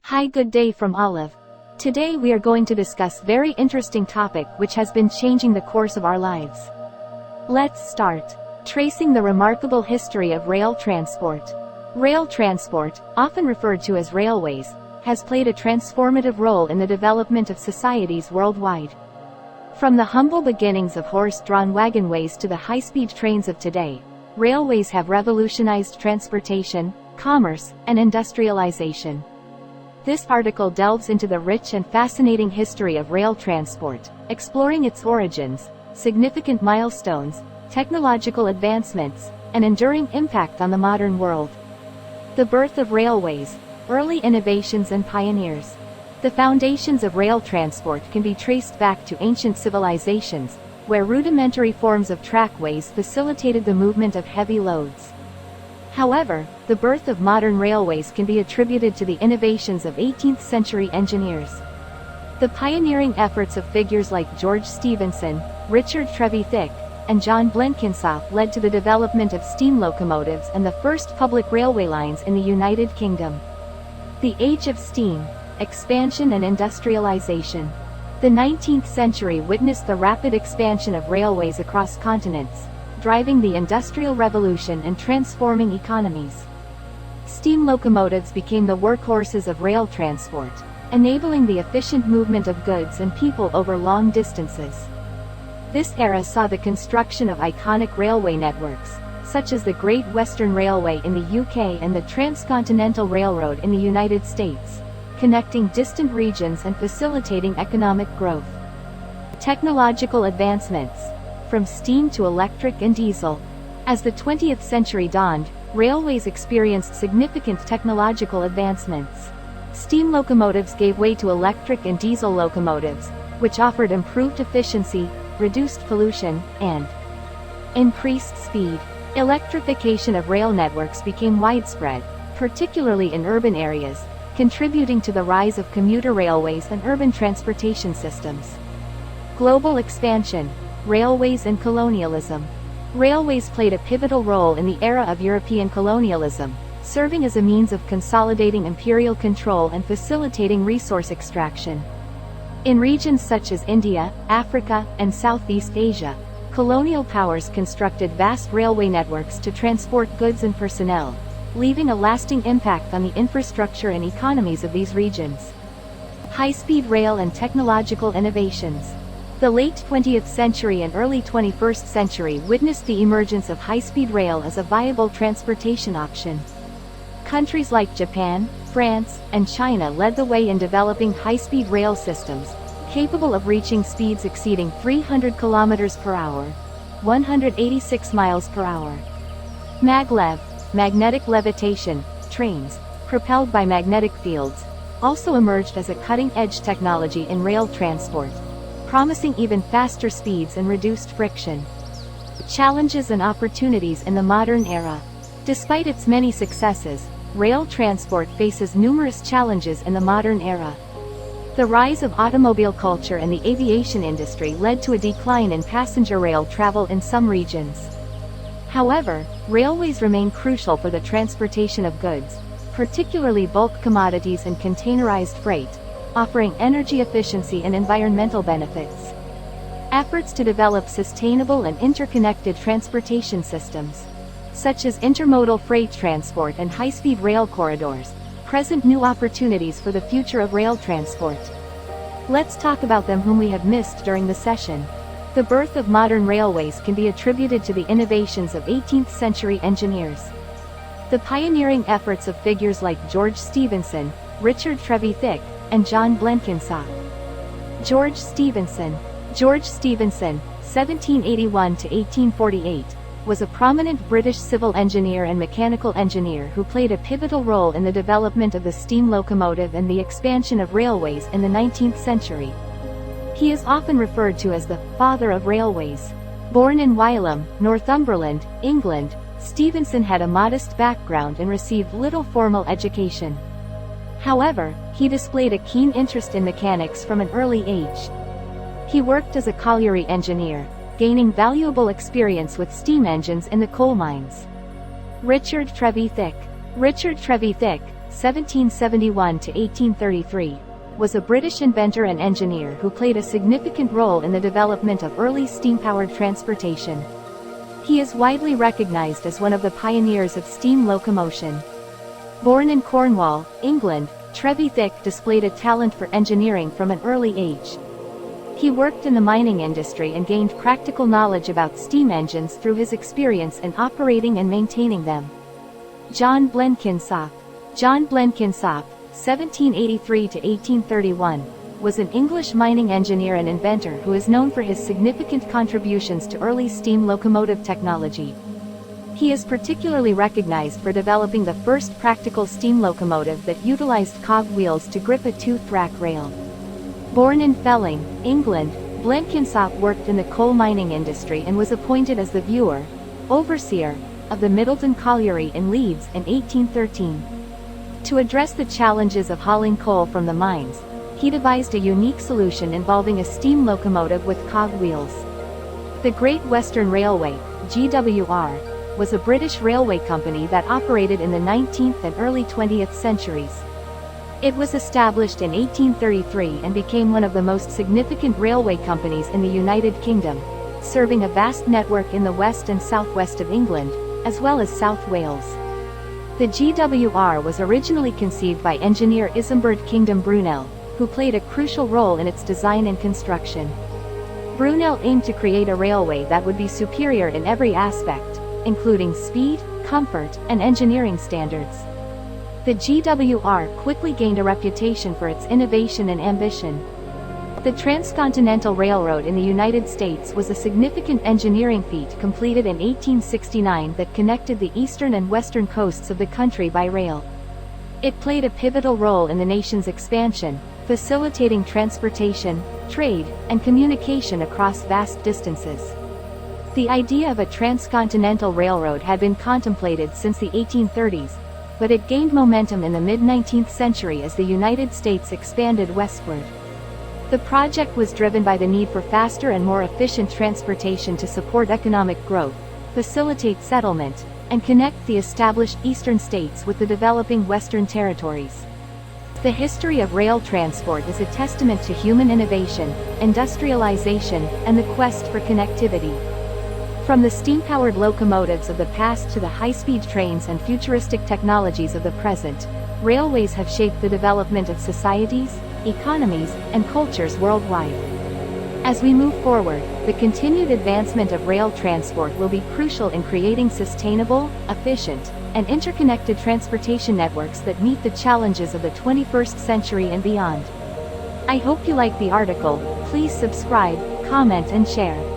Hi, good day from Olive. Today we are going to discuss very interesting topic which has been changing the course of our lives. Let's start. Tracing the remarkable history of rail transport. Rail transport, often referred to as railways, has played a transformative role in the development of societies worldwide. From the humble beginnings of horse-drawn wagonways to the high-speed trains of today, railways have revolutionized transportation, commerce, and industrialization. This article delves into the rich and fascinating history of rail transport, exploring its origins, significant milestones, technological advancements, and enduring impact on the modern world. The birth of railways, early innovations and pioneers. The foundations of rail transport can be traced back to ancient civilizations, where rudimentary forms of trackways facilitated the movement of heavy loads. However, the birth of modern railways can be attributed to the innovations of 18th-century engineers. The pioneering efforts of figures like George Stephenson, Richard Trevithick, and John Blenkinsop led to the development of steam locomotives and the first public railway lines in the United Kingdom. The Age of Steam, Expansion and Industrialization. The 19th century witnessed the rapid expansion of railways across continents, driving the Industrial Revolution and transforming economies. Steam locomotives became the workhorses of rail transport, enabling the efficient movement of goods and people over long distances. This era saw the construction of iconic railway networks, such as the Great Western Railway in the UK and the Transcontinental Railroad in the United States, connecting distant regions and facilitating economic growth. Technological advancements. From steam to electric and diesel. As the 20th century dawned, railways experienced significant technological advancements. Steam locomotives gave way to electric and diesel locomotives, which offered improved efficiency, reduced pollution, and increased speed. Electrification of rail networks became widespread, particularly in urban areas, contributing to the rise of commuter railways and urban transportation systems. Global expansion. Railways and colonialism. Railways played a pivotal role in the era of European colonialism, serving as a means of consolidating imperial control and facilitating resource extraction. In regions such as India, Africa, and Southeast Asia, colonial powers constructed vast railway networks to transport goods and personnel, leaving a lasting impact on the infrastructure and economies of these regions. High-speed rail and technological innovations. The late 20th century and early 21st century witnessed the emergence of high-speed rail as a viable transportation option. Countries like Japan, France, and China led the way in developing high-speed rail systems, capable of reaching speeds exceeding 300 km per hour, 186 miles per hour. Maglev, magnetic levitation, trains, propelled by magnetic fields, also emerged as a cutting-edge technology in rail transport, promising even faster speeds and reduced friction. Challenges and opportunities in the modern era. Despite its many successes, rail transport faces numerous challenges in the modern era. The rise of automobile culture and the aviation industry led to a decline in passenger rail travel in some regions. However, railways remain crucial for the transportation of goods, particularly bulk commodities and containerized freight, offering energy efficiency and environmental benefits. Efforts to develop sustainable and interconnected transportation systems, such as intermodal freight transport and high-speed rail corridors, present new opportunities for the future of rail transport. Let's talk about them whom we have missed during the session. The birth of modern railways can be attributed to the innovations of 18th-century engineers. The pioneering efforts of figures like George Stephenson, Richard Trevithick, and John Blenkinsop. George Stephenson. George Stephenson, 1781 to 1848, was a prominent British civil engineer and mechanical engineer who played a pivotal role in the development of the steam locomotive and the expansion of railways in the 19th century. He is often referred to as the father of railways. Born in Wylam, Northumberland, England, Stephenson had a modest background and received little formal education. However, he displayed a keen interest in mechanics from an early age. He worked as a colliery engineer, gaining valuable experience with steam engines in the coal mines. Richard Trevithick. Richard Trevithick, (1771 to 1833), was a British inventor and engineer who played a significant role in the development of early steam-powered transportation. He is widely recognized as one of the pioneers of steam locomotion. Born in Cornwall, England, Trevithick displayed a talent for engineering from an early age. He worked in the mining industry and gained practical knowledge about steam engines through his experience in operating and maintaining them. John Blenkinsop. John Blenkinsop, 1783 to 1831, was an English mining engineer and inventor who is known for his significant contributions to early steam locomotive technology. He is particularly recognized for developing the first practical steam locomotive that utilized cog wheels to grip a toothed rack rail. Born in Felling, England, Blenkinsop worked in the coal mining industry and was appointed as the overseer, of the Middleton Colliery in Leeds in 1813. To address the challenges of hauling coal from the mines, he devised a unique solution involving a steam locomotive with cog wheels. The Great Western Railway, GWR, was a British railway company that operated in the 19th and early 20th centuries. It was established in 1833 and became one of the most significant railway companies in the United Kingdom, serving a vast network in the west and southwest of England, as well as South Wales. The GWR was originally conceived by engineer Isambard Kingdom Brunel, who played a crucial role in its design and construction. Brunel aimed to create a railway that would be superior in every aspect, including speed, comfort, and engineering standards. The GWR quickly gained a reputation for its innovation and ambition. The Transcontinental Railroad in the United States was a significant engineering feat completed in 1869 that connected the eastern and western coasts of the country by rail. It played a pivotal role in the nation's expansion, facilitating transportation, trade, and communication across vast distances. The idea of a transcontinental railroad had been contemplated since the 1830s, but it gained momentum in the mid-19th century as the United States expanded westward. The project was driven by the need for faster and more efficient transportation to support economic growth, facilitate settlement, and connect the established eastern states with the developing western territories. The history of rail transport is a testament to human innovation, industrialization, and the quest for connectivity. From the steam-powered locomotives of the past to the high-speed trains and futuristic technologies of the present, railways have shaped the development of societies, economies, and cultures worldwide. As we move forward, the continued advancement of rail transport will be crucial in creating sustainable, efficient, and interconnected transportation networks that meet the challenges of the 21st century and beyond. I hope you like the article. Please subscribe, comment and share.